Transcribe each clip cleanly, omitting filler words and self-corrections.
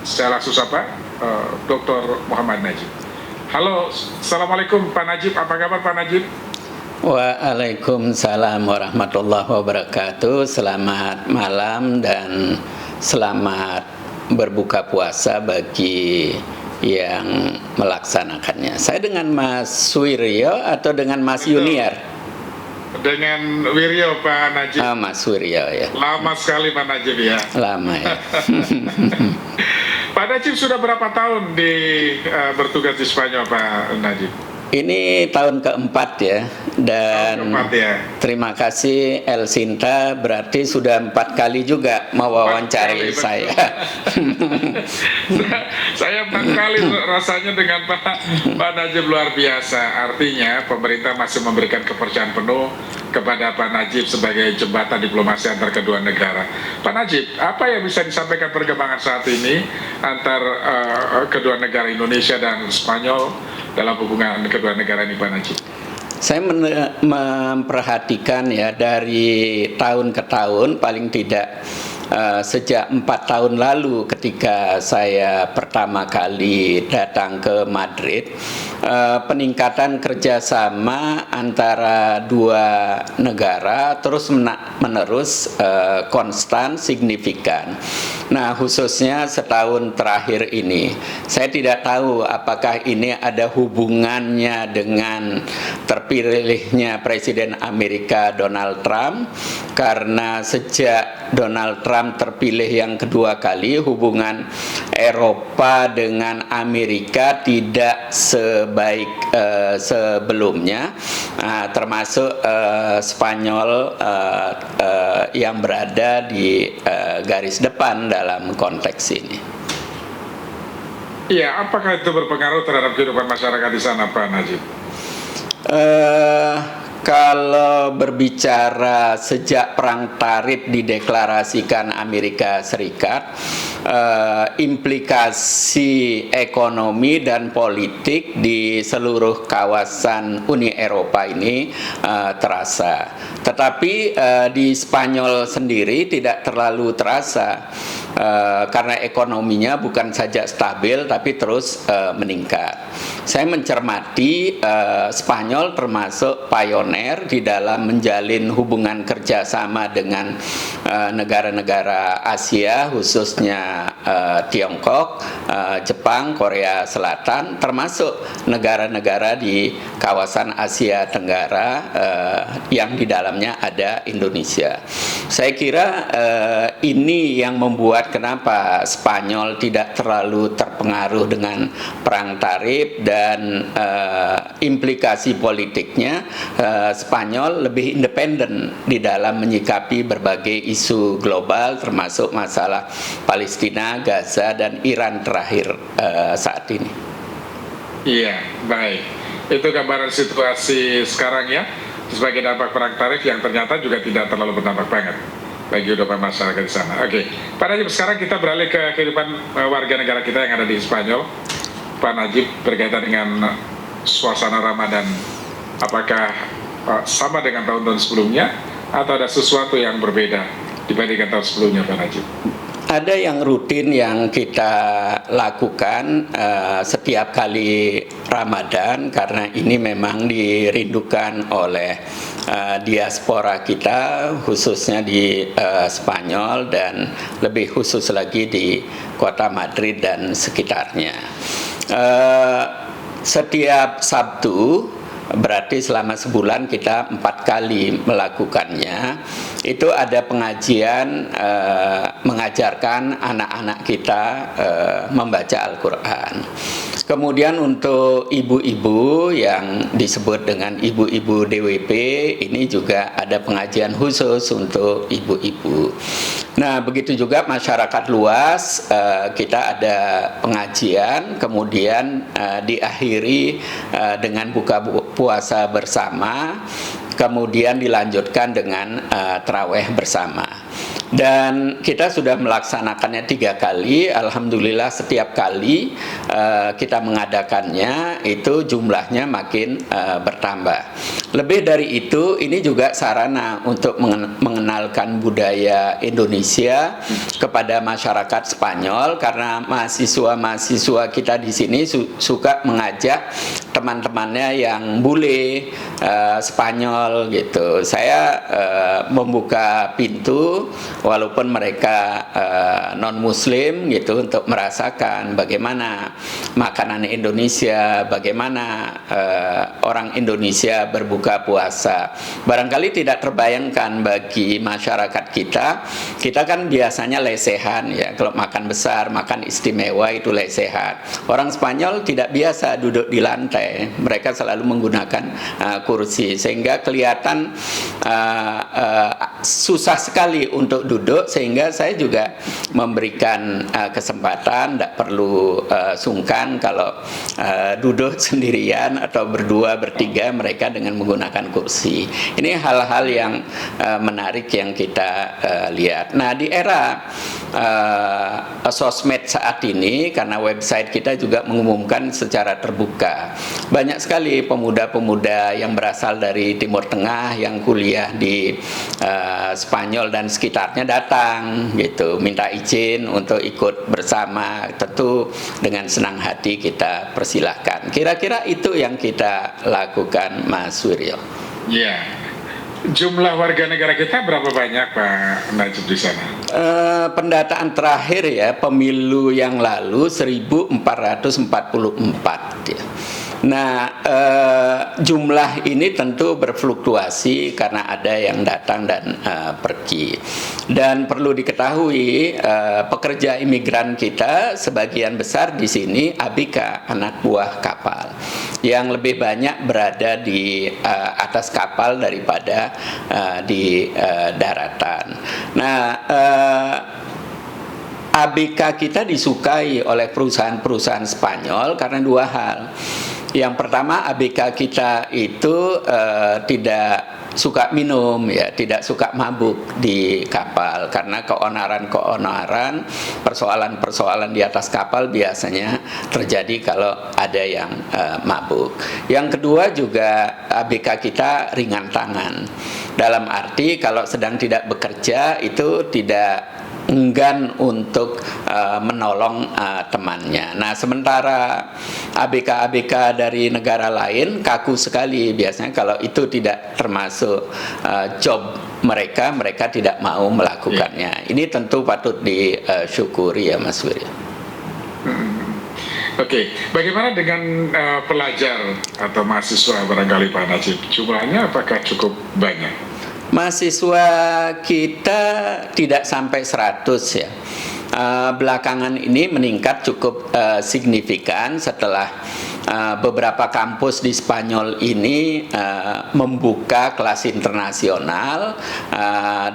Saya langsung sapa Dr. Muhammad Najib. Halo, Assalamualaikum Pak Najib, apa kabar Pak Najib? Waalaikumsalam warahmatullahi wabarakatuh. Selamat malam dan selamat berbuka puasa bagi yang melaksanakannya. Saya dengan Mas Wiryo atau dengan Mas Yuniar? Dengan Wiryo Pak Najib. Mas Wiryo ya. Lama sekali Pak Najib ya. Lama ya. Pak Najib sudah berapa tahun bertugas di Spanyol Pak Najib? Ini tahun keempat ya, dan keempat, ya. Terima kasih El Sinta, berarti sudah 4 kali juga mewawancari saya. Saya 4 kali rasanya dengan Pak Najib luar biasa. Artinya pemerintah masih memberikan kepercayaan penuh kepada Pak Najib sebagai jembatan diplomasi antar kedua negara. Pak Najib, apa yang bisa disampaikan perkembangan saat ini antar kedua negara Indonesia dan Spanyol dalam hubungan kedua negara ini Pak Najib? Saya memperhatikan ya dari tahun ke tahun, paling tidak sejak 4 tahun lalu ketika saya pertama kali datang ke Madrid, peningkatan kerjasama antara dua negara terus menerus konstan, signifikan. Nah, khususnya setahun terakhir ini, saya tidak tahu apakah ini ada hubungannya dengan terpilihnya Presiden Amerika Donald Trump, karena sejak Donald Trump terpilih yang kedua kali, hubungan Eropa dengan Amerika tidak sebaik sebelumnya, termasuk Spanyol yang berada di garis depan dalam konteks ini. Iya, apakah itu berpengaruh terhadap kehidupan masyarakat di sana Pak Najib? Kalau berbicara sejak perang tarif dideklarasikan Amerika Serikat, implikasi ekonomi dan politik di seluruh kawasan Uni Eropa ini terasa. Tetapi di Spanyol sendiri tidak terlalu terasa, karena ekonominya bukan saja stabil tapi terus meningkat. Saya mencermati Spanyol termasuk pioner di dalam menjalin hubungan kerjasama dengan negara-negara Asia, khususnya Tiongkok, Jepang, Korea Selatan, termasuk negara-negara di kawasan Asia Tenggara yang di dalamnya ada Indonesia. Saya kira ini yang membuat kenapa Spanyol tidak terlalu terpengaruh dengan perang tarif, dan implikasi politiknya Spanyol lebih independen di dalam menyikapi berbagai isu global, termasuk masalah Palestina, Gaza, dan Iran terakhir saat ini. Iya, baik. Itu gambaran situasi sekarang ya, sebagai dampak perang tarif yang ternyata juga tidak terlalu berdampak banget bagi kehidupan masyarakat di sana. Oke, Pak Najib, sekarang kita beralih ke kehidupan warga negara kita yang ada di Spanyol. Pak Najib, berkaitan dengan suasana Ramadan, apakah sama dengan tahun-tahun sebelumnya atau ada sesuatu yang berbeda dibandingkan tahun sebelumnya Pak Najib? Ada yang rutin yang kita lakukan setiap kali Ramadan, karena ini memang dirindukan oleh diaspora kita, khususnya di Spanyol dan lebih khusus lagi di kota Madrid dan sekitarnya. Setiap Sabtu, berarti selama sebulan kita 4 kali melakukannya. Itu ada pengajian mengajarkan anak-anak kita membaca Al-Quran. Kemudian untuk ibu-ibu yang disebut dengan ibu-ibu DWP, ini juga ada pengajian khusus untuk ibu-ibu. Nah, begitu juga masyarakat luas, kita ada pengajian, kemudian diakhiri dengan buka puasa bersama. kemudian dilanjutkan dengan tarawih bersama. Dan kita sudah melaksanakannya 3 kali. Alhamdulillah setiap kali kita mengadakannya itu jumlahnya makin bertambah. Lebih dari itu, ini juga sarana untuk mengenalkan budaya Indonesia kepada masyarakat Spanyol, karena mahasiswa-mahasiswa kita di sini suka mengajak teman-temannya yang bule Spanyol gitu. Saya membuka pintu walaupun mereka non-muslim gitu, untuk merasakan bagaimana makanan Indonesia, bagaimana orang Indonesia berbuka puasa. Barangkali tidak terbayangkan bagi masyarakat kita kan biasanya lesehan ya, kalau makan besar, makan istimewa itu lesehan. Orang Spanyol tidak biasa duduk di lantai, mereka selalu menggunakan kursi, sehingga kelihatan susah sekali untuk duduk, sehingga saya juga memberikan kesempatan, tidak perlu sungkan kalau duduk sendirian atau berdua bertiga mereka dengan menggunakan kursi. Ini hal-hal yang menarik yang kita lihat. Nah, di era sosmed saat ini, karena website kita juga mengumumkan secara terbuka, banyak sekali pemuda-pemuda yang berasal dari Timur Tengah yang kuliah di Spanyol dan sekitarnya datang gitu, minta izin untuk ikut bersama. Tentu dengan senang hati kita persilahkan. Kira-kira itu yang kita lakukan, Mas Wiryo. Ya, jumlah warga negara kita berapa banyak, Pak Najib, di sana? Pendataan terakhir ya, pemilu yang lalu 1444 ya. Nah, jumlah ini tentu berfluktuasi karena ada yang datang dan pergi. Dan perlu diketahui, pekerja imigran kita sebagian besar di sini ABK, anak buah kapal, yang lebih banyak berada di atas kapal daripada di daratan. Nah, ABK kita disukai oleh perusahaan-perusahaan Spanyol karena 2 hal. Yang pertama, ABK kita itu tidak suka minum ya, tidak suka mabuk di kapal, karena keonaran-keonaran, persoalan-persoalan di atas kapal biasanya terjadi kalau ada yang mabuk. Yang kedua juga, ABK kita ringan tangan, dalam arti kalau sedang tidak bekerja itu tidak enggan untuk menolong temannya. Nah, sementara ABK-ABK dari negara lain kaku sekali, biasanya kalau itu tidak termasuk job mereka tidak mau melakukannya. Ini tentu patut disyukuri ya, Mas Wirya. Oke, bagaimana dengan pelajar atau mahasiswa barangkali Pak Najib? Jumlahnya apakah cukup banyak? Mahasiswa kita tidak sampai 100 ya. Belakangan ini meningkat cukup signifikan setelah beberapa kampus di Spanyol ini membuka kelas internasional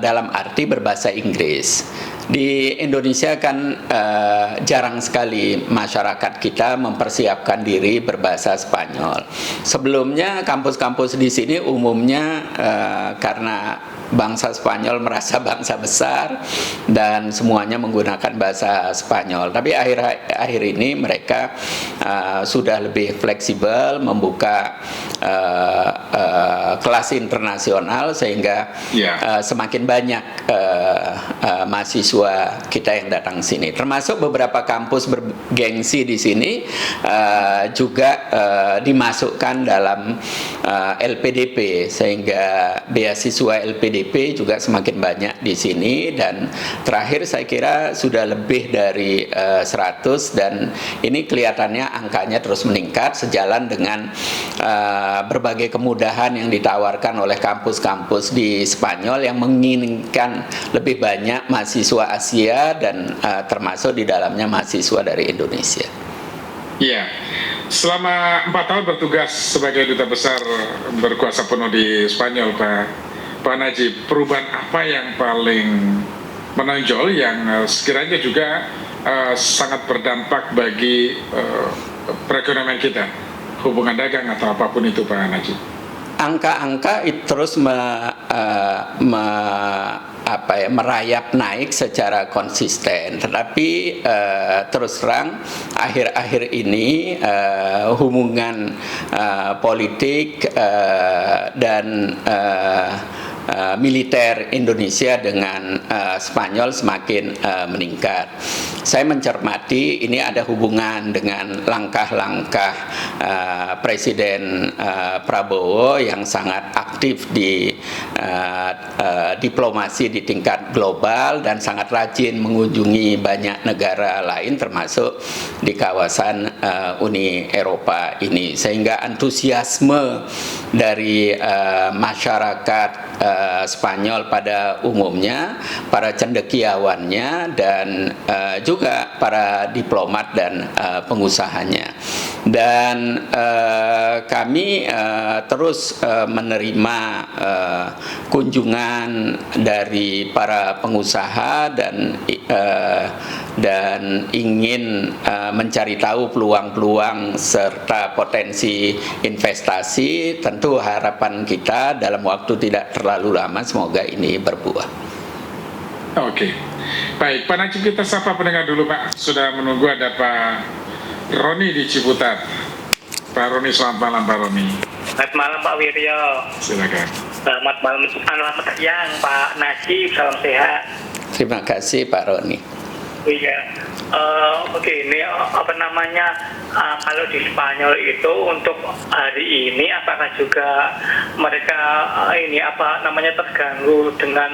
dalam arti berbahasa Inggris. Di Indonesia kan jarang sekali masyarakat kita mempersiapkan diri berbahasa Spanyol. Sebelumnya kampus-kampus di sini umumnya karena bangsa Spanyol merasa bangsa besar dan semuanya menggunakan bahasa Spanyol. Tapi akhir ini mereka sudah lebih fleksibel membuka kelas internasional, sehingga semakin banyak mahasiswa kita yang datang sini. Termasuk beberapa kampus bergengsi di sini juga dimasukkan dalam LPDP, sehingga beasiswa LPDP juga semakin banyak di sini. Dan terakhir saya kira sudah lebih dari 100, dan ini kelihatannya angkanya terus meningkat sejalan dengan berbagai kemudahan yang ditawarkan oleh kampus-kampus di Spanyol yang menginginkan lebih banyak mahasiswa Asia dan termasuk di dalamnya mahasiswa dari Indonesia. Iya, selama 4 tahun bertugas sebagai duta besar berkuasa penuh di Spanyol, Pak Najib, perubahan apa yang paling menonjol yang sekiranya juga sangat berdampak bagi perekonomian kita, hubungan dagang atau apapun itu, Pak Najib? angka-angka itu terus merayap naik secara konsisten, tetapi terus terang akhir-akhir ini hubungan politik dan militer Indonesia dengan Spanyol semakin meningkat. Saya mencermati ini ada hubungan dengan langkah-langkah Presiden Prabowo yang sangat aktif di diplomasi di tingkat global dan sangat rajin mengunjungi banyak negara lain termasuk di kawasan Uni Eropa ini, sehingga antusiasme dari masyarakat Spanyol pada umumnya, para cendekiawannya, dan juga para diplomat dan pengusahanya. Dan kami terus menerima kunjungan dari para pengusaha dan ingin mencari tahu peluang-peluang serta potensi investasi. Tentu harapan kita dalam waktu tidak terlalu lama semoga ini berbuah. Oke, baik Pak Najib, kita sapa pendengar dulu Pak. Sudah menunggu ada Pak Roni di Ciputat. Pak Roni, selamat malam Pak Roni. Selamat malam Pak Wiryo. Silakan. Selamat malam, selamat siang Pak Najib, salam sehat. Terima kasih Pak Roni. Iya, begini, kalau di Spanyol itu untuk hari ini apakah juga mereka terganggu dengan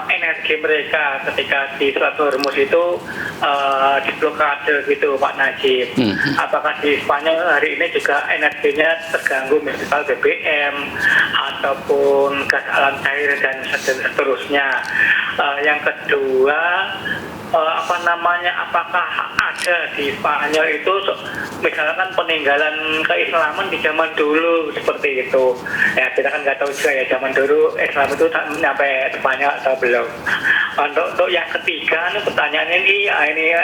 energi mereka ketika di Selat Hormuz itu diblokade gitu Pak Najib. Apakah di Spanyol hari ini juga energinya terganggu, misal BBM ataupun gas alam cair dan seterusnya. Yang kedua, apakah ada di Spanyol itu misalkan peninggalan keislaman di zaman dulu seperti itu? Ya kita kan nggak tahu juga ya zaman dulu Islam itu sampai Spanyol atau belum. Untuk yang ketiga, pertanyaan ini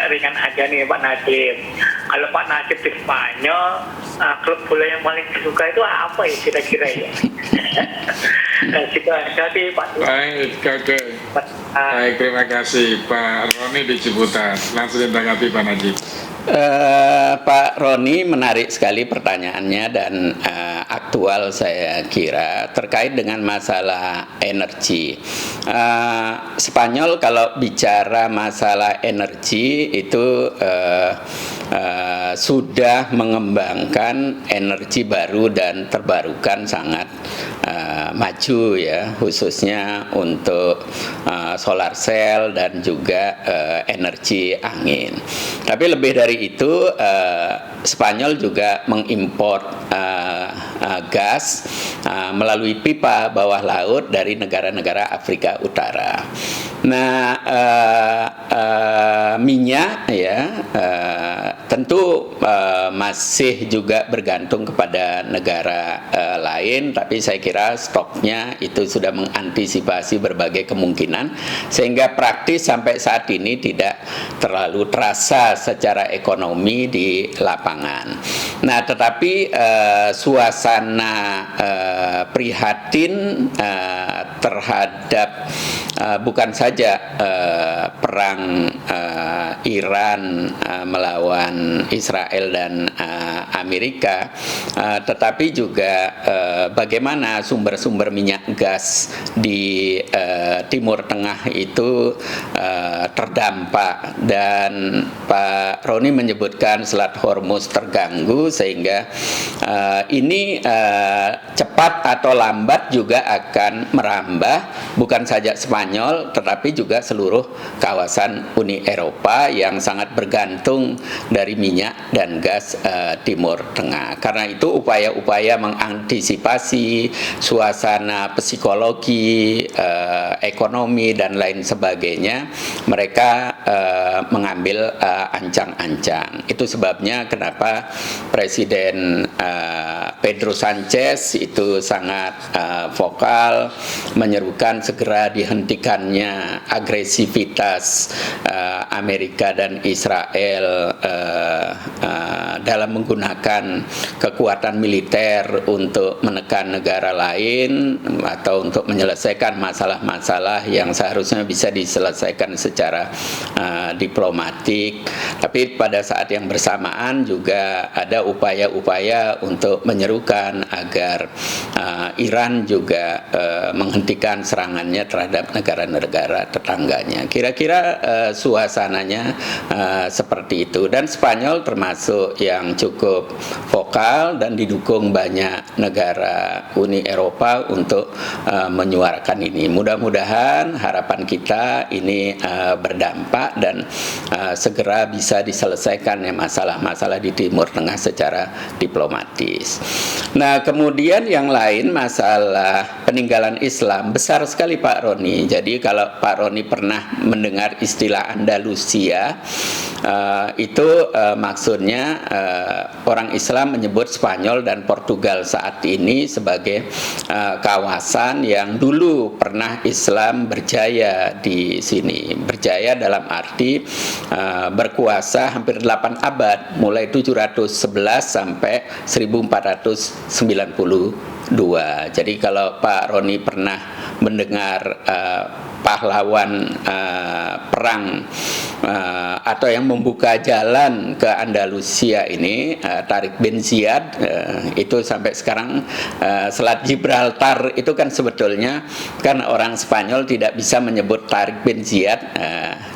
ringan aja nih Pak Najib. Kalau Pak Najib di Spanyol, klub bola yang paling disuka itu apa ya kira-kira ya? Jadi Pak. Baik, oke. Baik, terima kasih Pak Roni di Ciputat. Langsung ditanggapi Pak Najib. Pak Roni, menarik sekali pertanyaannya dan aktual saya kira terkait dengan masalah energi. Spanyol kalau bicara masalah energi itu sudah mengembangkan energi baru dan terbarukan sangat maju ya, khususnya untuk solar cell dan juga energi angin. Tapi lebih dari itu, Spanyol juga mengimpor gas melalui pipa bawah laut dari negara-negara Afrika Utara. Nah, minyak ya tentu masih juga bergantung kepada negara lain, tapi saya kira stoknya itu sudah mengantisipasi berbagai kemungkinan sehingga praktis sampai saat ini tidak terlalu terasa secara ekonomi di lapangan. Nah, tetapi suasana prihatin terhadap bukan saja perang Iran melawan Israel dan Amerika, tetapi juga bagaimana sumber-sumber minyak gas di Timur Tengah itu terdampak, dan Pak Roni menyebutkan Selat Hormuz terganggu sehingga ini cepat atau lambat juga akan merambah bukan saja Spanyol tetapi juga seluruh kawasan Uni Eropa yang sangat bergantung dari minyak dan gas Timur Tengah. Karena itu upaya-upaya mengantisipasi suasana psikologi, ekonomi dan lain sebagainya, mereka mengambil ancang-ancang. Itu sebabnya kenapa Presiden Pedro Sanchez itu sangat vokal menyerukan segera dihentikannya agresivitas Amerika dan Israel model dalam menggunakan kekuatan militer untuk menekan negara lain atau untuk menyelesaikan masalah-masalah yang seharusnya bisa diselesaikan secara diplomatik. Tapi pada saat yang bersamaan juga ada upaya-upaya untuk menyerukan agar Iran juga menghentikan serangannya terhadap negara-negara tetangganya. Kira-kira suasananya seperti itu, dan Spanyol termasuk yang cukup vokal dan didukung banyak negara Uni Eropa untuk menyuarakan ini. Mudah-mudahan harapan kita ini berdampak dan segera bisa diselesaikan ya masalah-masalah di Timur Tengah secara diplomatis. Nah, kemudian yang lain masalah peninggalan Islam besar sekali Pak Roni. Jadi kalau Pak Roni pernah mendengar istilah Andalusia, itu maksudnya orang Islam menyebut Spanyol dan Portugal saat ini sebagai kawasan yang dulu pernah Islam berjaya di sini. Berjaya dalam arti berkuasa hampir 8 abad, mulai 711 sampai 1492. Jadi kalau Pak Roni pernah mendengar pahlawan perang atau yang membuka jalan ke Andalusia ini, Tariq bin Ziyad, itu sampai sekarang Selat Gibraltar itu kan sebetulnya kan orang Spanyol tidak bisa menyebut Tariq bin Ziyad,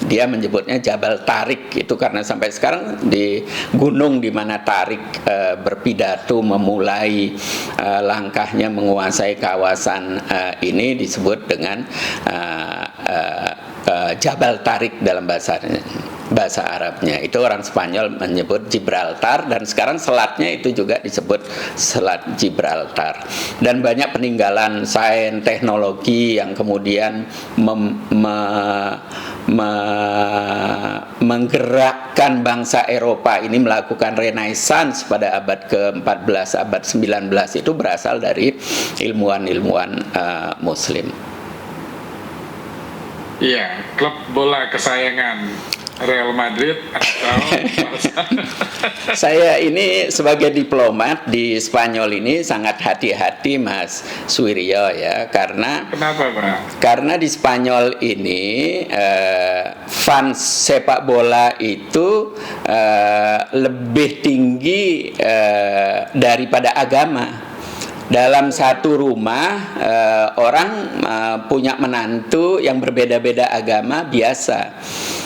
dia menyebutnya Jabal Tariq, itu karena sampai sekarang di gunung di mana Tariq berpidato memulai langkahnya menguasai kawasan ini disebut dengan Jabal Tariq dalam bahasa Arabnya. Itu orang Spanyol menyebut Gibraltar, dan sekarang selatnya itu juga disebut Selat Gibraltar. Dan banyak peninggalan sains teknologi yang kemudian menggerakkan bangsa Eropa ini melakukan renaissance pada abad ke-14, abad 19 itu berasal dari ilmuwan-ilmuwan Muslim. Iya, klub bola kesayangan Real Madrid atau Saya ini sebagai diplomat di Spanyol ini sangat hati-hati Mas Suwiryo ya, karena kenapa Pak? Karena di Spanyol ini fans sepak bola itu lebih tinggi daripada agama. Dalam satu rumah orang punya menantu yang berbeda-beda agama biasa,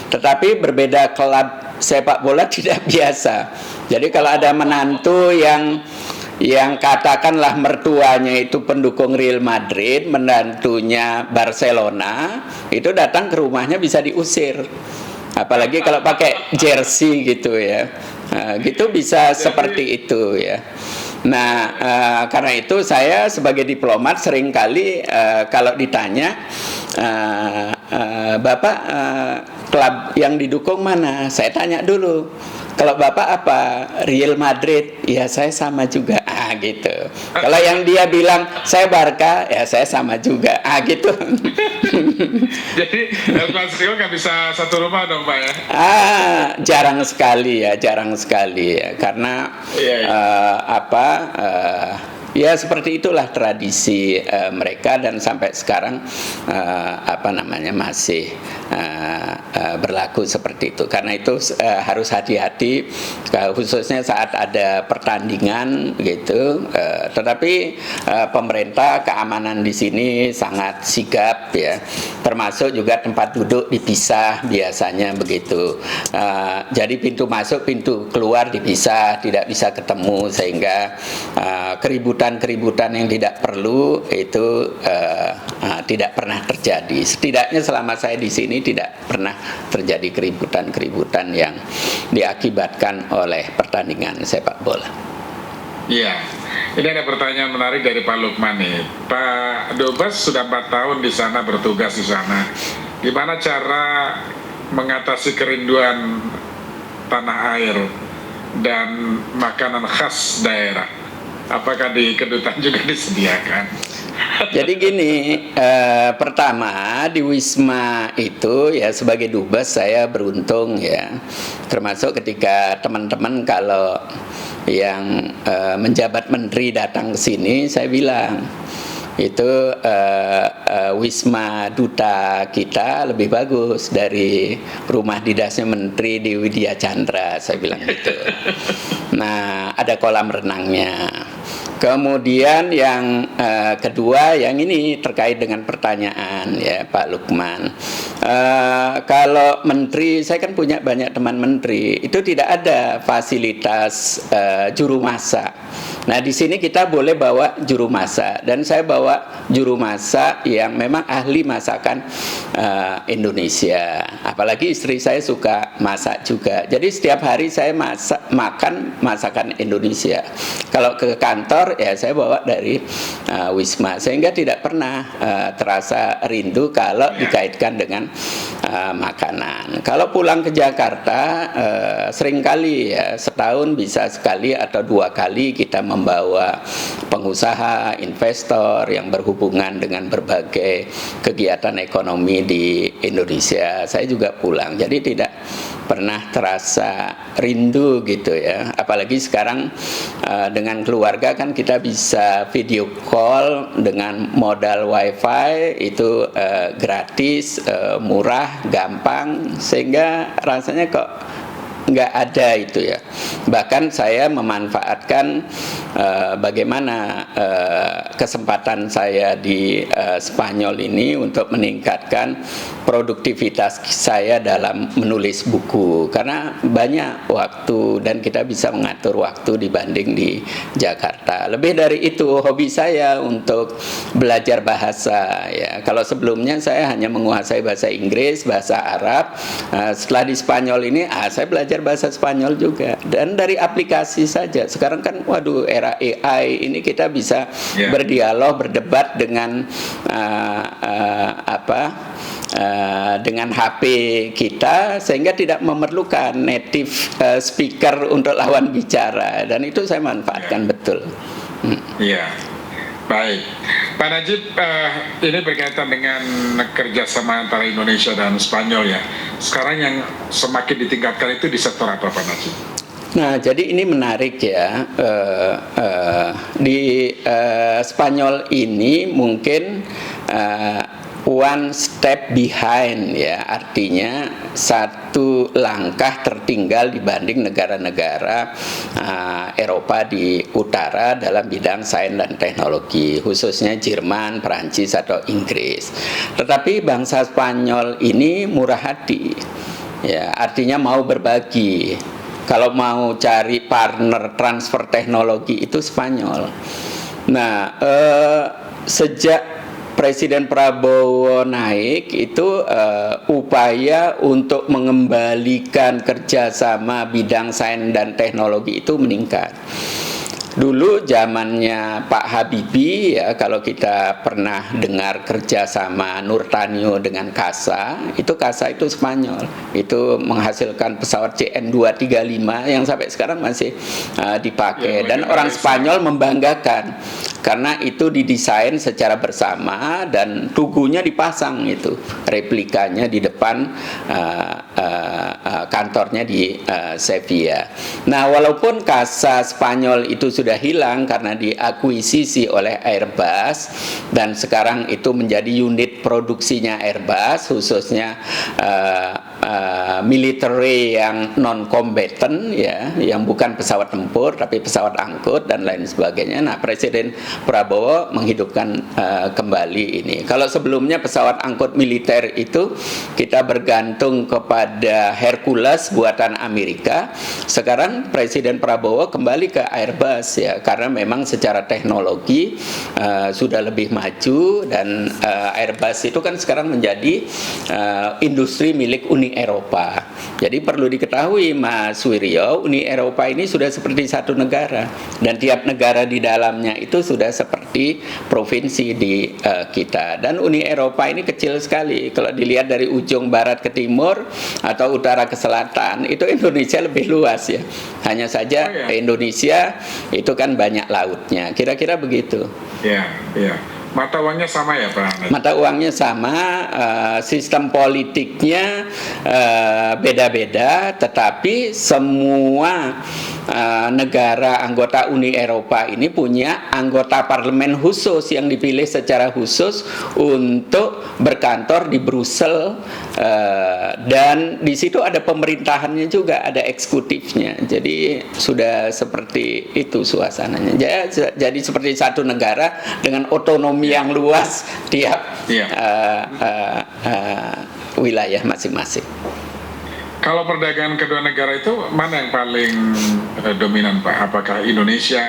tetapi berbeda klub sepak bola tidak biasa. Jadi kalau ada menantu yang katakanlah mertuanya itu pendukung Real Madrid, menantunya Barcelona, itu datang ke rumahnya bisa diusir. Apalagi kalau pakai jersey gitu ya. Gitu bisa seperti itu ya. Nah, karena itu saya sebagai diplomat seringkali kalau ditanya, Bapak klub yang didukung mana? Saya tanya dulu. Kalau Bapak apa? Real Madrid? Ya saya sama juga. Gitu. Kalau yang dia bilang saya Barca, ya saya sama juga. Gitu. Jadi Mas Rio nggak bisa satu rumah dong Pak ya? Jarang sekali ya, karena ya seperti itulah tradisi mereka, dan sampai sekarang masih berlaku seperti itu. Karena itu harus hati-hati khususnya saat ada pertandingan gitu. Tetapi pemerintah keamanan di sini sangat sigap ya. Termasuk juga tempat duduk dipisah biasanya begitu. Jadi pintu masuk, pintu keluar dipisah, tidak bisa ketemu, sehingga keributan yang tidak perlu itu tidak pernah terjadi. Setidaknya selama saya di sini tidak pernah terjadi keributan yang diakibatkan oleh pertandingan sepak bola. Iya, ini ada pertanyaan menarik dari Pak Lukman nih. Pak Dubes sudah 4 tahun di sana, bertugas di sana. Gimana cara mengatasi kerinduan tanah air dan makanan khas daerah? Apakah di kedutaan juga disediakan? Jadi gini, pertama di Wisma itu ya sebagai dubes saya beruntung ya, termasuk ketika teman-teman kalau yang menjabat menteri datang ke sini, saya bilang itu Wisma Duta kita lebih bagus dari rumah dinasnya menteri di Widya Chandra, saya bilang gitu. Nah, ada kolam renangnya. Kemudian yang kedua, yang ini terkait dengan pertanyaan ya Pak Lukman. Kalau menteri, saya kan punya banyak teman menteri, itu tidak ada fasilitas juru masak. Nah di sini kita boleh bawa juru masak, dan saya bawa juru masak yang memang ahli masakan Indonesia. Apalagi istri saya suka masak juga. Jadi setiap hari saya makan masakan Indonesia. Kalau ke kantor ya saya bawa dari Wisma, sehingga tidak pernah terasa rindu kalau dikaitkan dengan makanan. Kalau pulang ke Jakarta seringkali ya setahun bisa sekali atau 2 kali kita membawa pengusaha, investor yang berhubungan dengan berbagai kegiatan ekonomi di Indonesia. Saya juga pulang, jadi tidak pernah terasa rindu gitu ya. Apalagi sekarang dengan keluarga kan kita bisa video call dengan modal wifi itu gratis, murah, gampang, sehingga rasanya kok nggak ada itu ya. Bahkan saya memanfaatkan bagaimana kesempatan saya di Spanyol ini untuk meningkatkan produktivitas saya dalam menulis buku, karena banyak waktu dan kita bisa mengatur waktu dibanding di Jakarta. Lebih dari itu, hobi saya untuk belajar bahasa ya. Kalau sebelumnya saya hanya menguasai bahasa Inggris, bahasa Arab. Setelah di Spanyol ini saya belajar bahasa Spanyol juga, dan dari aplikasi saja. Sekarang kan waduh era AI ini kita bisa berdialog, berdebat dengan dengan HP kita, sehingga tidak memerlukan native speaker untuk lawan bicara, dan itu saya manfaatkan betul. Iya, baik. Pak Najib, ini berkaitan dengan kerjasama antara Indonesia dan Spanyol ya. Sekarang yang semakin ditingkatkan itu di sektor apa, Pak Najib? Nah, jadi ini menarik ya. Di Spanyol ini mungkin one step behind ya, artinya satu langkah tertinggal dibanding negara-negara Eropa di utara dalam bidang sains dan teknologi, khususnya Jerman, Perancis atau Inggris. Tetapi bangsa Spanyol ini murah hati ya, artinya mau berbagi. Kalau mau cari partner transfer teknologi itu Spanyol. Nah, sejak Presiden Prabowo naik itu upaya untuk mengembalikan kerjasama bidang sains dan teknologi itu meningkat. Dulu zamannya Pak Habibie ya, kalau kita pernah dengar kerjasama Nurtanio dengan CASA itu Spanyol, itu menghasilkan pesawat CN235 yang sampai sekarang masih dipakai, dan orang Spanyol membanggakan karena itu didesain secara bersama dan tugunya dipasang, itu replikanya di depan kantornya di Sevilla. Nah, walaupun CASA Spanyol itu sudah hilang karena diakuisisi oleh Airbus, dan sekarang itu menjadi unit produksinya Airbus, khususnya military yang non combatant ya, yang bukan pesawat tempur tapi pesawat angkut dan lain sebagainya. Nah, Presiden Prabowo menghidupkan kembali ini. Kalau sebelumnya pesawat angkut militer itu kita bergantung kepada Hercules buatan Amerika, sekarang Presiden Prabowo kembali ke Airbus ya, karena memang secara teknologi sudah lebih maju, dan Airbus itu kan sekarang menjadi industri milik Uni Eropa. Jadi perlu diketahui Mas Wiryo, Uni Eropa ini sudah seperti satu negara, dan tiap negara di dalamnya itu sudah seperti provinsi di kita. Dan Uni Eropa ini kecil sekali, kalau dilihat dari ujung barat ke timur atau utara ke selatan, itu Indonesia lebih luas ya. Hanya saja Indonesia itu kan banyak lautnya, kira-kira begitu. Ya, ya. Mata uangnya sama ya Pak? Mata uangnya sama, sistem politiknya beda-beda, tetapi semua negara anggota Uni Eropa ini punya anggota parlemen khusus yang dipilih secara khusus untuk berkantor di Brussel, dan di situ ada pemerintahannya juga, ada eksekutifnya. Jadi sudah seperti itu suasananya. Jadi seperti satu negara dengan otonomi yang luas tiap wilayah masing-masing. Kalau perdagangan kedua negara itu mana yang paling dominan Pak? Apakah Indonesia?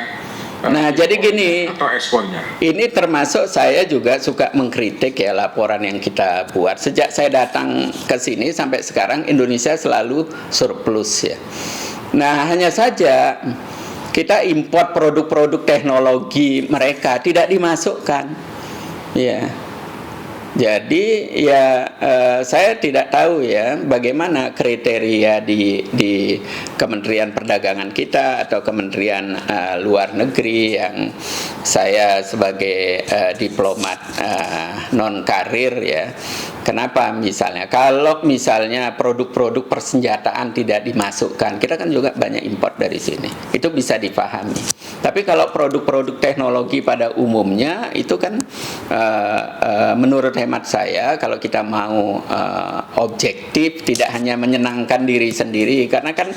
Nah, jadi gini, atau ekspornya? ini termasuk saya juga suka mengkritik ya laporan yang kita buat. Sejak saya datang ke sini sampai sekarang Indonesia selalu surplus ya. Nah, hanya saja kita import produk-produk teknologi mereka tidak dimasukkan. Ya. Jadi ya saya tidak tahu ya bagaimana kriteria di Kementerian Perdagangan kita atau Kementerian Luar Negeri yang saya sebagai diplomat non karir ya. Kenapa misalnya kalau misalnya produk-produk persenjataan tidak dimasukkan, kita kan juga banyak import dari sini. Itu bisa dipahami. Tapi kalau produk-produk teknologi pada umumnya itu kan menurut hemat saya kalau kita mau objektif, tidak hanya menyenangkan diri sendiri, karena kan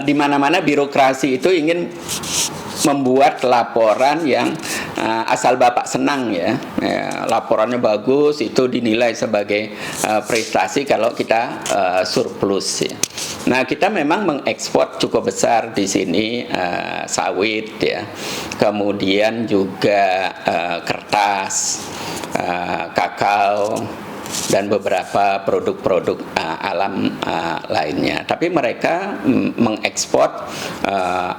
di mana-mana birokrasi itu ingin membuat laporan yang asal bapak senang ya, laporannya bagus, itu dinilai sebagai prestasi kalau kita surplus ya. Nah, kita memang mengekspor cukup besar di sini sawit ya, kemudian juga kertas, kakao, dan beberapa produk-produk alam lainnya. Tapi mereka mengekspor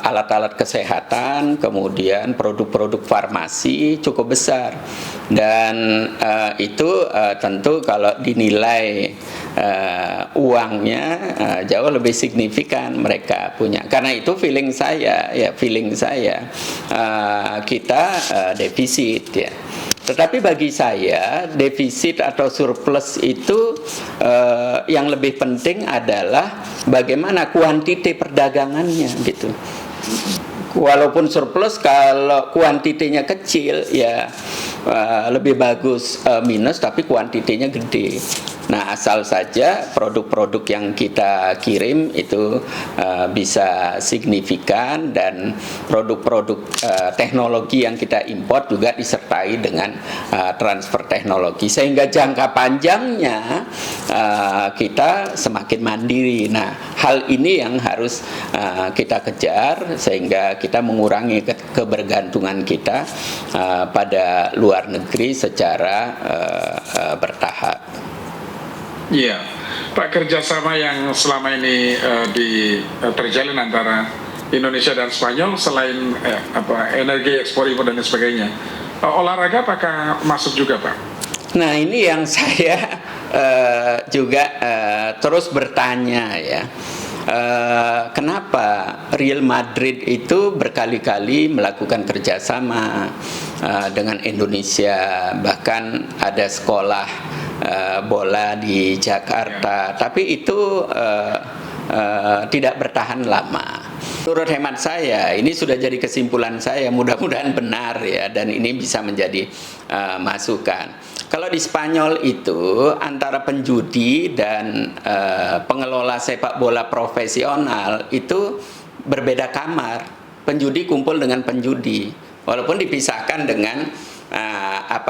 alat-alat kesehatan, kemudian produk-produk farmasi cukup besar. Dan itu tentu kalau dinilai uangnya jauh lebih signifikan mereka punya. Karena itu feeling saya kita defisit ya. Tetapi bagi saya defisit atau surplus itu yang lebih penting adalah bagaimana kuantiti perdagangannya gitu. Walaupun surplus kalau kuantitinya kecil ya lebih bagus minus tapi kuantitinya gede. Nah, asal saja produk-produk yang kita kirim itu bisa signifikan dan produk-produk teknologi yang kita import juga disertai dengan transfer teknologi sehingga jangka panjangnya kita semakin mandiri. Nah, hal ini yang harus kita kejar sehingga kita mengurangi kebergantungan kita pada luar negeri secara bertahap. Iya, Pak, kerjasama yang selama ini terjalin antara Indonesia dan Spanyol selain energi ekspor impor dan sebagainya, olahraga apakah masuk juga Pak? Nah, ini yang saya juga terus bertanya ya. Kenapa Real Madrid itu berkali-kali melakukan kerjasama dengan Indonesia, bahkan ada sekolah bola di Jakarta, tapi itu tidak bertahan lama. Menurut hemat saya, ini sudah jadi kesimpulan saya, mudah-mudahan benar ya, dan ini bisa menjadi masukan. Kalau di Spanyol itu antara penjudi dan pengelola sepak bola profesional itu berbeda kamar. Penjudi kumpul dengan penjudi, walaupun dipisahkan dengan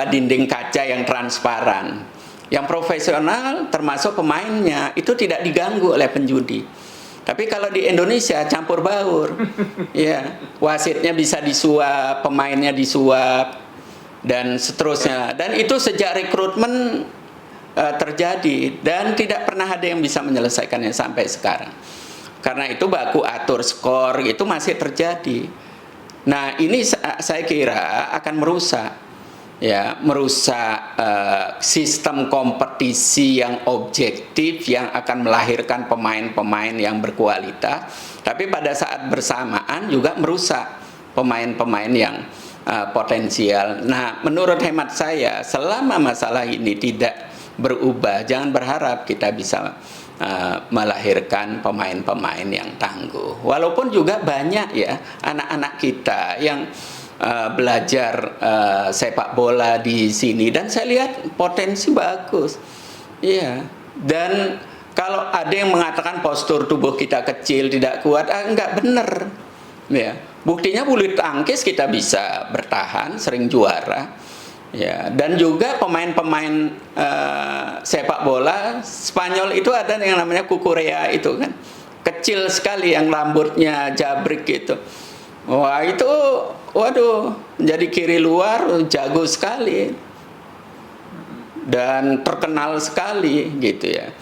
dinding kaca yang transparan. Yang profesional termasuk pemainnya itu tidak diganggu oleh penjudi. Tapi kalau di Indonesia campur baur, ya, wasitnya bisa disuap, pemainnya disuap, dan seterusnya. Dan itu sejak rekrutmen terjadi dan tidak pernah ada yang bisa menyelesaikannya sampai sekarang. Karena itu baku atur skor itu masih terjadi. Nah, ini saya kira akan merusak sistem kompetisi yang objektif yang akan melahirkan pemain-pemain yang berkualitas, tapi pada saat bersamaan juga merusak pemain-pemain yang potensial. Nah, menurut hemat saya, selama masalah ini tidak berubah, jangan berharap kita bisa melahirkan pemain-pemain yang tangguh. Walaupun juga banyak ya anak-anak kita yang belajar sepak bola di sini, dan saya lihat potensi bagus. Iya. Dan kalau ada yang mengatakan postur tubuh kita kecil, tidak kuat, enggak benar. Ya, buktinya bulu tangkis kita bisa bertahan, sering juara. Ya, dan juga pemain-pemain sepak bola Spanyol itu ada yang namanya Cucurella itu kan, kecil sekali yang rambutnya jabrik gitu. Wah itu, waduh, jadi kiri luar jago sekali dan terkenal sekali gitu ya.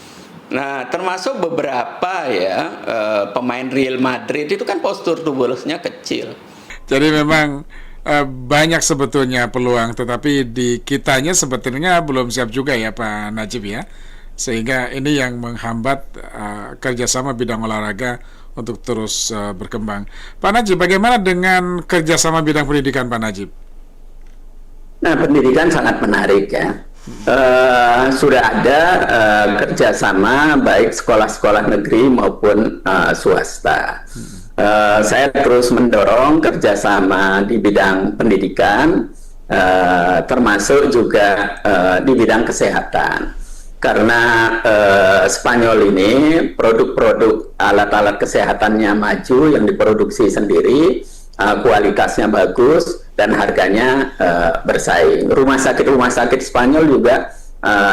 Nah, termasuk beberapa ya pemain Real Madrid itu kan postur tubuhnya kecil. Jadi memang banyak sebetulnya peluang, tetapi di kitanya sebetulnya belum siap juga ya Pak Najib ya. Sehingga ini yang menghambat kerjasama bidang olahraga untuk terus berkembang. Pak Najib, bagaimana dengan kerjasama bidang pendidikan Pak Najib? Nah, pendidikan sangat menarik ya. Sudah ada kerjasama baik sekolah-sekolah negeri maupun swasta. Saya terus mendorong kerjasama di bidang pendidikan, termasuk juga di bidang kesehatan. Karena Spanyol ini produk-produk alat-alat kesehatannya maju yang diproduksi sendiri, kualitasnya bagus dan harganya bersaing. Rumah sakit Spanyol juga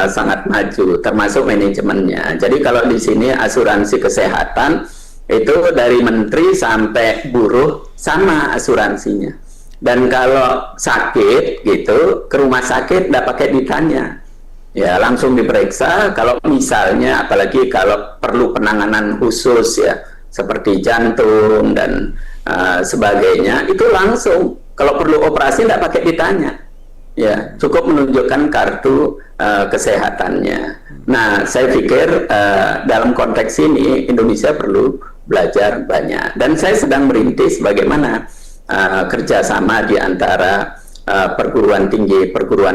sangat maju, termasuk manajemennya. Jadi kalau di sini asuransi kesehatan itu dari menteri sampai buruh sama asuransinya. Dan kalau sakit gitu ke rumah sakit tidak pakai ditanya, ya langsung diperiksa. Kalau misalnya apalagi kalau perlu penanganan khusus ya seperti jantung dan sebagainya, itu langsung. Kalau perlu operasi tidak pakai ditanya, ya cukup menunjukkan kartu kesehatannya. Nah, saya pikir dalam konteks ini Indonesia perlu belajar banyak, dan saya sedang merintis bagaimana kerjasama di antara perguruan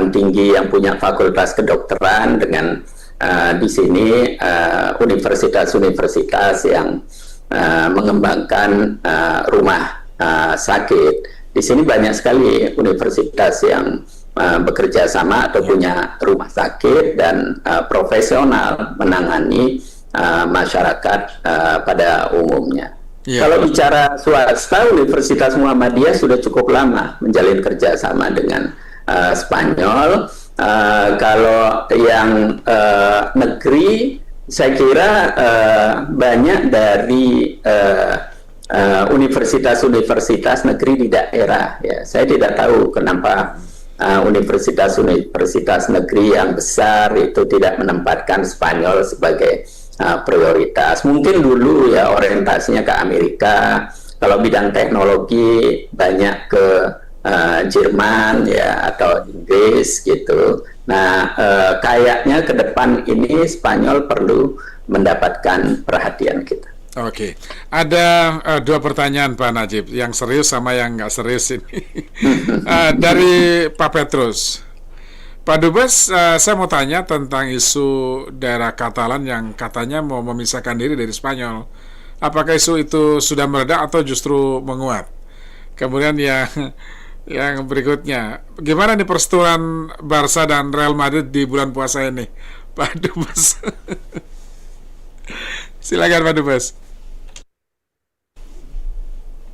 tinggi yang punya fakultas kedokteran dengan di sini universitas-universitas yang mengembangkan rumah sakit. Di sini banyak sekali universitas yang bekerja sama atau punya rumah sakit dan profesional menangani masyarakat pada umumnya. Yeah. Kalau bicara swasta, Universitas Muhammadiyah sudah cukup lama menjalin kerjasama dengan Spanyol. Kalau yang negeri, saya kira banyak dari universitas-universitas negeri di daerah. Ya, saya tidak tahu kenapa universitas-universitas negeri yang besar itu tidak menempatkan Spanyol sebagai prioritas. Mungkin dulu ya orientasinya ke Amerika. Kalau bidang teknologi banyak ke Jerman ya atau Inggris gitu. Nah, kayaknya ke depan ini Spanyol perlu mendapatkan perhatian kita. Oke, ada dua pertanyaan Pak Najib, yang serius sama yang nggak serius ini. Dari Pak Petrus. Pak Dubes, saya mau tanya tentang isu daerah Katalan yang katanya mau memisahkan diri dari Spanyol. Apakah isu itu sudah mereda atau justru menguat? Kemudian yang berikutnya, gimana nih persetujuan Barca dan Real Madrid di bulan puasa ini, Pak Dubes? Silakan Pak Dubes.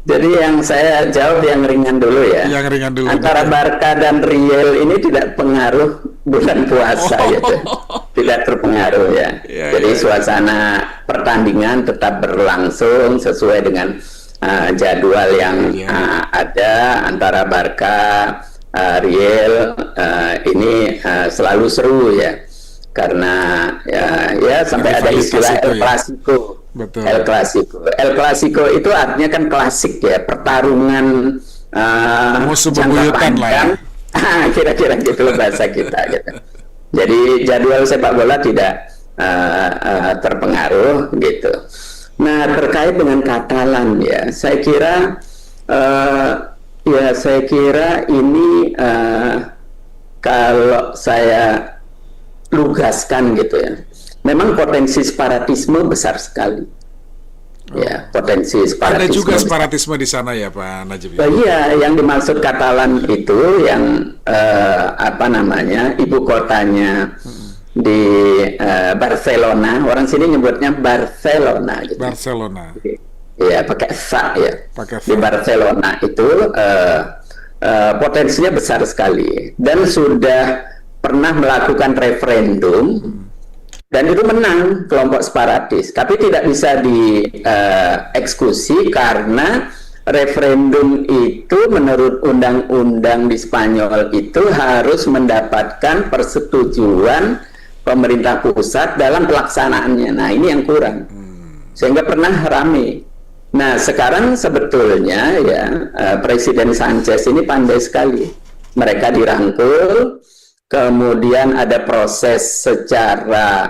Jadi yang saya jawab yang ringan dulu ya. Yang ringan dulu. Antara Barca dan Real ini tidak pengaruh bulan puasa gitu. Tidak terpengaruh ya. Jadi suasana pertandingan tetap berlangsung sesuai dengan jadwal yang ada antara Barca, Real. Ini selalu seru ya. Karena ya sampai ada istilah El Clasico. Betul. El Clasico itu artinya kan klasik ya, pertarungan musuh bebuyutan lah ya. Kira-kira gitu bahasa kita gitu. Jadi jadwal sepak bola tidak terpengaruh gitu. Nah, terkait dengan Katalan ya, saya kira Ya, saya kira ini kalau saya lugaskan gitu ya, memang potensi separatisme besar sekali. Ya, potensi separatisme. Ada juga separatisme di sana ya Pak Najib? Iya, yang dimaksud Katalan itu yang apa namanya, ibu kotanya di Barcelona. Orang sini nyebutnya Barcelona. Gitu. Barcelona. Iya, pakai fa ya. Pakai fa. Di Barcelona itu potensinya besar sekali dan sudah pernah melakukan referendum. Dan itu menang kelompok separatis, tapi tidak bisa dieksekusi karena referendum itu menurut undang-undang di Spanyol itu harus mendapatkan persetujuan pemerintah pusat dalam pelaksanaannya. Nah, ini yang kurang, sehingga pernah rame. Nah, sekarang sebetulnya ya Presiden Sanchez ini pandai sekali. Mereka dirangkul. Kemudian ada proses secara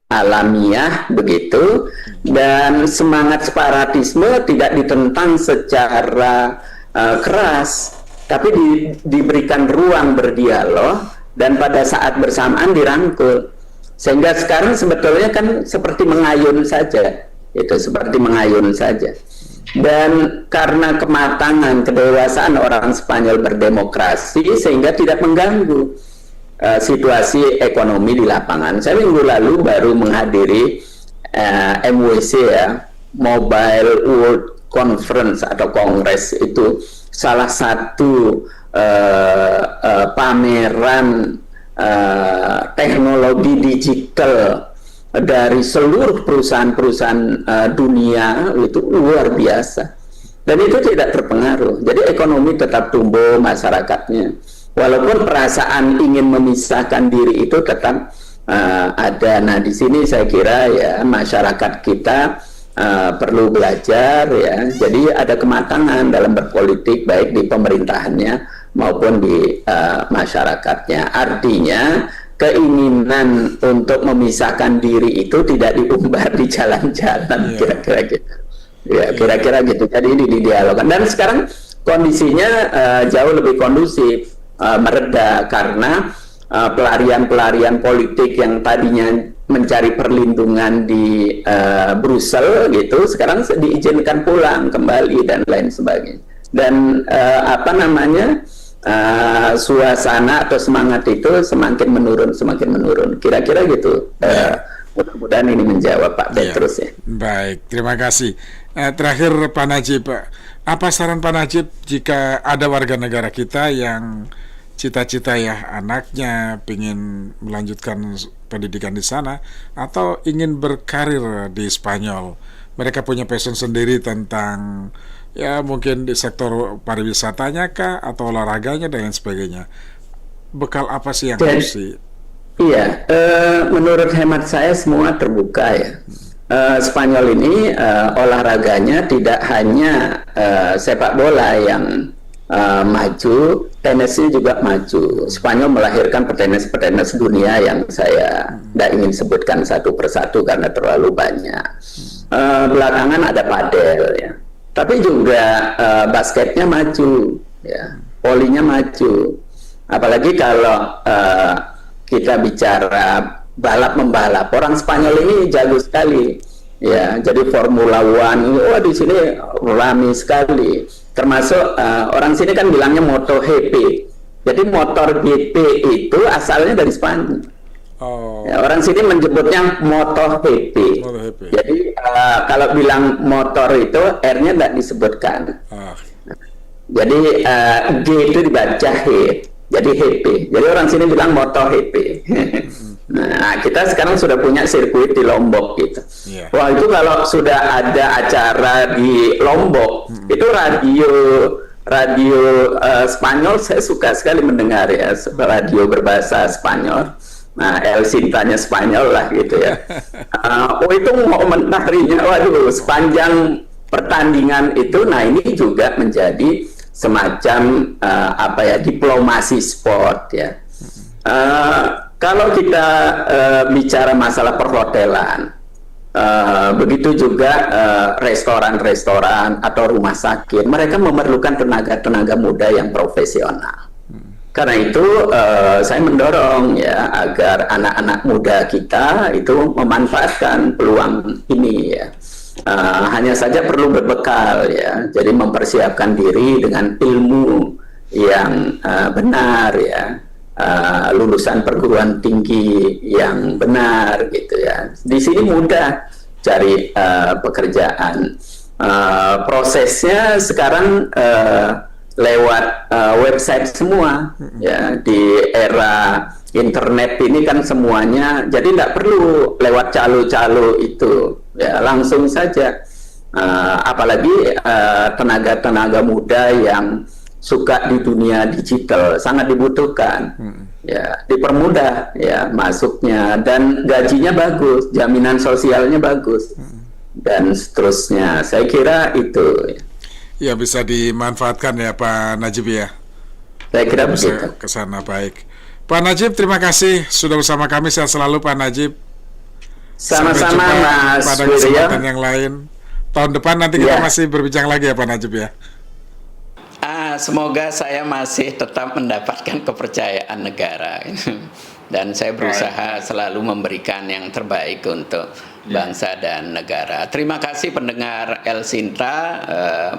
alamiah begitu, dan semangat separatisme tidak ditentang secara keras, tapi diberikan ruang berdialog dan pada saat bersamaan dirangkul, sehingga sekarang sebetulnya kan seperti mengayun saja, itu seperti mengayun saja. Dan karena kematangan, kedewasaan orang Spanyol berdemokrasi sehingga tidak mengganggu situasi ekonomi di lapangan. Saya minggu lalu baru menghadiri MWC ya, Mobile World Conference atau Kongres, itu salah satu pameran teknologi digital dari seluruh perusahaan-perusahaan dunia, itu luar biasa, dan itu tidak terpengaruh. Jadi ekonomi tetap tumbuh, masyarakatnya, walaupun perasaan ingin memisahkan diri itu tetap ada. Nah, di sini saya kira ya masyarakat kita perlu belajar ya. Jadi ada kematangan dalam berpolitik baik di pemerintahannya maupun di masyarakatnya. Artinya keinginan untuk memisahkan diri itu tidak diumbar di jalan-jalan, kira-kira gitu. Ya, kira-kira gitu. Jadi ini didialogkan. Dan sekarang kondisinya jauh lebih kondusif, mereda karena pelarian-pelarian politik yang tadinya mencari perlindungan di Brussel gitu, sekarang diizinkan pulang kembali dan lain sebagainya. Dan apa namanya? Suasana atau semangat itu semakin menurun, kira-kira gitu. Mudah-mudahan ini menjawab Pak Petrus ya. Baik, terima kasih. Terakhir Pak Najib, apa saran Pak Najib jika ada warga negara kita yang cita-cita ya anaknya ingin melanjutkan pendidikan di sana atau ingin berkarir di Spanyol, mereka punya passion sendiri tentang ya mungkin di sektor pariwisatanya kah atau olahraganya dan lain sebagainya, bekal apa sih yang harus Iya, menurut hemat saya semua terbuka ya. Spanyol ini olahraganya tidak hanya sepak bola yang maju, tenisnya juga maju. Spanyol melahirkan petenis-petenis dunia yang saya tidak ingin sebutkan satu persatu karena terlalu banyak. Belakangan ada padel ya. Tapi juga basketnya maju, ya, volinya maju. Apalagi kalau kita bicara balap membalap, orang Spanyol ini jago sekali, ya. Jadi Formula One, di sini ramai sekali. Termasuk orang sini kan bilangnya MotoGP. Jadi motor GP itu asalnya dari Spanyol. Ya, orang sini menyebutnya MotoGP. Jadi kalau bilang motor itu R-nya tidak disebutkan. Jadi G itu dibaca H. Jadi HP. Jadi orang sini bilang MotoGP. Nah, kita sekarang sudah punya sirkuit di Lombok gitu. Wah, itu kalau sudah ada acara di Lombok, itu radio Spanyol saya suka sekali mendengar ya, radio berbahasa Spanyol. Nah, El Cintanya Spanyol lah gitu ya. Itu momen harinya, waduh, sepanjang pertandingan itu. Nah, ini juga menjadi semacam diplomasi sport ya. Kalau kita bicara masalah perhotelan, Begitu juga restoran-restoran atau rumah sakit, mereka memerlukan tenaga-tenaga muda yang profesional. Karena itu saya mendorong ya agar anak-anak muda kita itu memanfaatkan peluang ini ya. Hanya saja perlu berbekal ya, jadi mempersiapkan diri dengan ilmu yang benar ya, lulusan perguruan tinggi yang benar gitu ya. Di sini mudah cari pekerjaan. Prosesnya sekarang lewat website semua ya, di era internet ini kan semuanya, jadi tidak perlu lewat calo-calo itu ya, langsung saja. Apalagi tenaga-tenaga muda yang suka di dunia digital sangat dibutuhkan ya, dipermudah ya masuknya, dan gajinya bagus, jaminan sosialnya bagus dan seterusnya. Saya kira itu ya bisa dimanfaatkan ya Pak Najib ya. Saya kira bisa begitu. ke sana. Baik Pak Najib, terima kasih sudah bersama kami. Sehat selalu Pak Najib. Sama-sama Mas pada Wiryo. kesempatan yang lain. Tahun depan nanti kita Ya. masih berbincang lagi ya Pak Najib ya. Semoga saya masih tetap mendapatkan kepercayaan negara dan saya berusaha selalu memberikan yang terbaik untuk bangsa dan negara. Terima kasih pendengar El Sinta,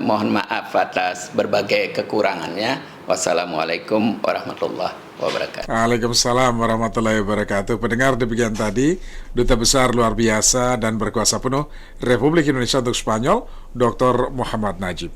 mohon maaf atas berbagai kekurangannya. Wassalamualaikum warahmatullahi wabarakatuh. Waalaikumsalam warahmatullahi wabarakatuh. Pendengar, demikian tadi Duta Besar luar biasa dan berkuasa penuh Republik Indonesia untuk Spanyol, Dr. Muhammad Najib.